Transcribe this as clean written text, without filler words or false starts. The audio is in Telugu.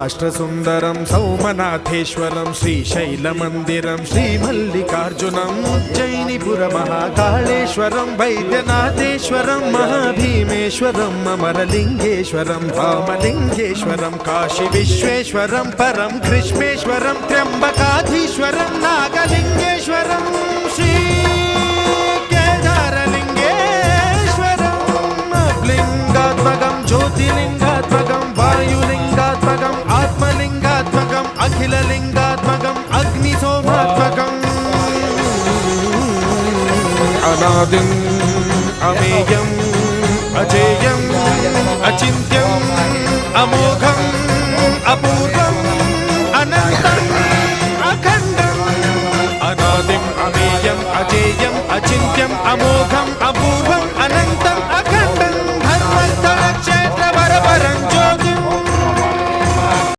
అష్టసుందరం సౌమనాథేశ్వరం శ్రీశైలమందిరం శ్రీమల్లికార్జునం ఉజ్జయినిపుర మహాకాళేశ్వరం వైద్యనాథేశ్వరం మహాభీమేశ్వరం అమరలింగేశ్వరం రామలింగేశ్వరం కాశీ విశ్వేశ్వరం పరం కృష్ణేశ్వరం త్ర్యంబకాధీశ్వరం నాగలింగేశ్వరం శ్రీ కేదారలింగేశ్వరం లింగాత్మకం జ్యోతిలింగాత్మకం వాయులింగాత్మకం ఆత్మలింగాత్మకం అఖిలలింగాత్మకం అగ్నిశోభాత్మకం అనాదిం అమేయం అజేయం అచింత్యం అమోఘం అపూర్వం